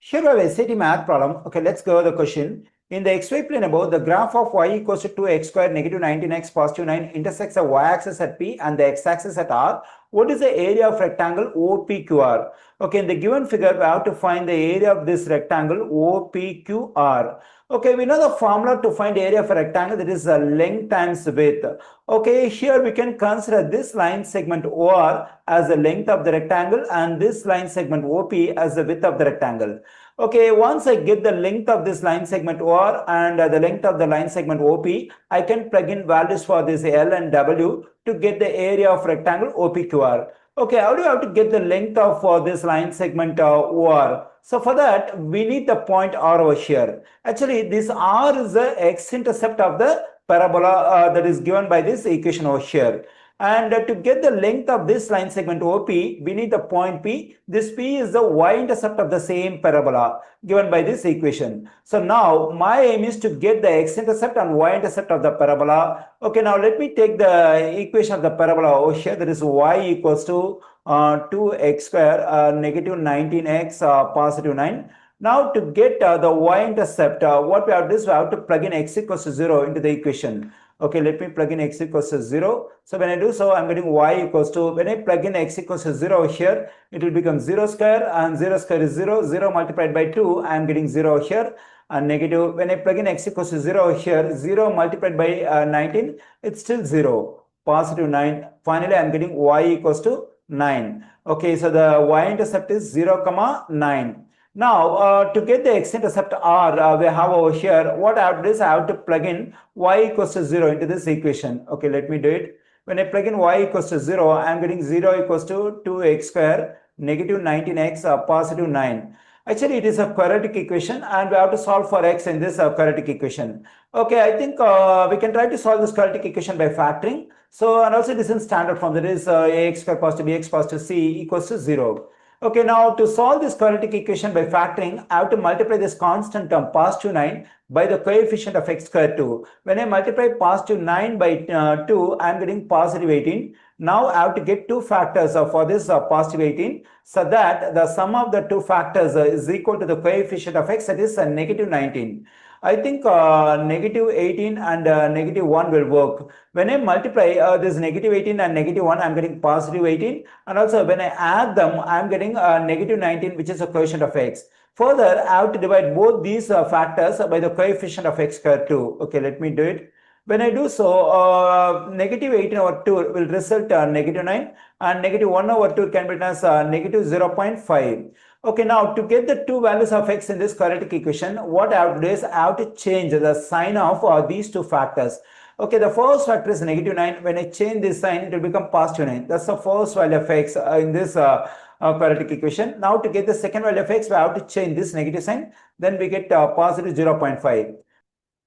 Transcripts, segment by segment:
Here we have a SAT math problem. Okay, let's go the question. In the xy plane above, the graph of y equals to 2x squared negative 19x positive 9 intersects the y-axis at P and the x-axis at R. What is the area of rectangle OPQR? Okay, in the given figure, we have to find the area of this rectangle OPQR. Okay, we know the formula to find area of a rectangle, that is length times width. Okay, here we can consider this line segment OR as the length of the rectangle and this line segment OP as the width of the rectangle. Okay, once I get the length of this line segment OR and the length of the line segment OP, I can plug in values for this L and W to get the area of rectangle OPQR. Okay, how do you have to get the length of this line segment OR? So for that, we need the point R over here. Actually, this R is the x-intercept of the parabola that is given by this equation over here. And to get the length of this line segment OP, we need the point P. This P is the y-intercept of the same parabola given by this equation. So now my aim is to get the x-intercept and y-intercept of the parabola. Okay, now let me take the equation of the parabola over here. That is y equals to 2x square negative 19x positive 9. Now to get the y-intercept, what we have to do is we have to plug in x equals to 0 into the equation. Okay, let me plug in x equals to 0. So when I do so, I'm getting y equals to, when I plug in x equals to 0 here, it will become 0 square and 0 square is 0. 0 multiplied by 2, I'm getting 0 here. And negative, when I plug in x equals to 0 here, 0 multiplied by 19, it's still 0. Positive 9. Finally, I'm getting y equals to 9. Okay, so the y-intercept is 0, 9. Now, to get the x-intercept R, we have over here, what I have to do is I have to plug in y equals to 0 into this equation. Okay, let me do it. When I plug in y equals to 0, I am getting 0 equals to 2x square negative 19x positive 9. Actually, it is a quadratic equation and we have to solve for x in this quadratic equation. Okay, I think we can try to solve this quadratic equation by factoring. So, and also this is standard form, that is ax square positive bx positive c equals to 0. Okay, now to solve this quadratic equation by factoring, I have to multiply this constant term positive 9 by the coefficient of x square 2. When I multiply positive 9 by 2, I am getting positive 18. Now I have to get two factors for this positive 18, so that the sum of the two factors is equal to the coefficient of x, that is negative 19. I think negative 18 and negative 1 will work. When I multiply this negative 18 and negative 1, I'm getting positive 18. And also when I add them, I'm getting negative 19, which is a coefficient of x. Further, I have to divide both these factors by the coefficient of x square 2. Okay, let me do it. When I do so, negative 18 over 2 will result negative 9 and negative 1 over 2 can be written as negative 0.5. Okay, now to get the two values of x in this quadratic equation, what I have to do is I have to change the sign of these two factors. Okay, the first factor is negative 9. When I change this sign, it will become positive 9. That's the first value of x in this quadratic equation. Now to get the second value of x, we have to change this negative sign. Then we get positive 0.5.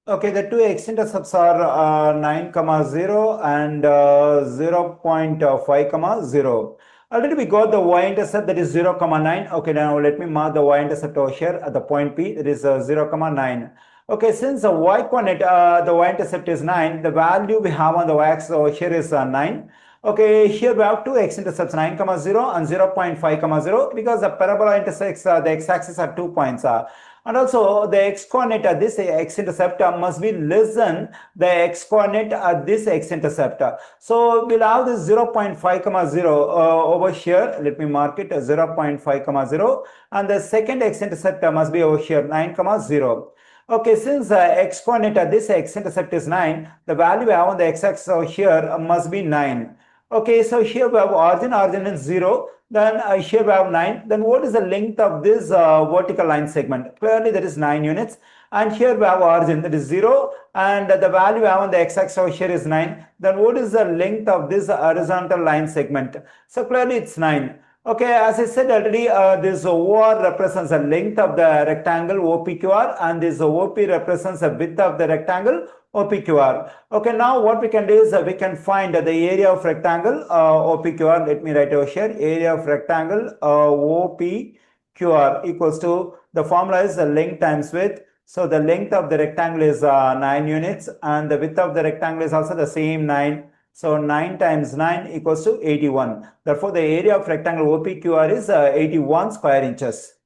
Okay, the two x-intercepts are 9, 0 and 0.5, 0. Already we got the y-intercept, that is 0, 9. Okay, now let me mark the y-intercept over here at the point P, that is 0, 9. Okay, since the y-coordinate, the y-intercept is 9, the value we have on the y-axis over here is 9. Okay, here we have two x-intercepts, 9, 0 and 0.5, 0, because the parabola intersects the x-axis at 2 points. And also the x-coordinate at this x-intercept must be less than the x-coordinate at this x-intercept. So we'll have this 0.5, 0 over here. Let me mark it as 0.5, 0. And the second x-intercept must be over here, 9, 0. Okay, since x-coordinate at this x-intercept is 9, the value we have on the x-axis over here must be 9. Okay, so here we have origin is 0. Then here we have 9. Then what is the length of this vertical line segment? Clearly that is 9 units. And here we have origin, that is 0. And the value we have on the x-axis over here is 9. Then what is the length of this horizontal line segment? So clearly it's 9. Okay, as I said already, this OR represents the length of the rectangle OPQR and this OP represents the width of the rectangle OPQR. Okay, now what we can do is we can find the area of rectangle OPQR. Let me write over here, area of rectangle OPQR equals to, the formula is the length times width. So the length of the rectangle is 9 units and the width of the rectangle is also the same 9. So 9 times 9 equals to 81. Therefore, the area of rectangle OPQR is 81 square inches.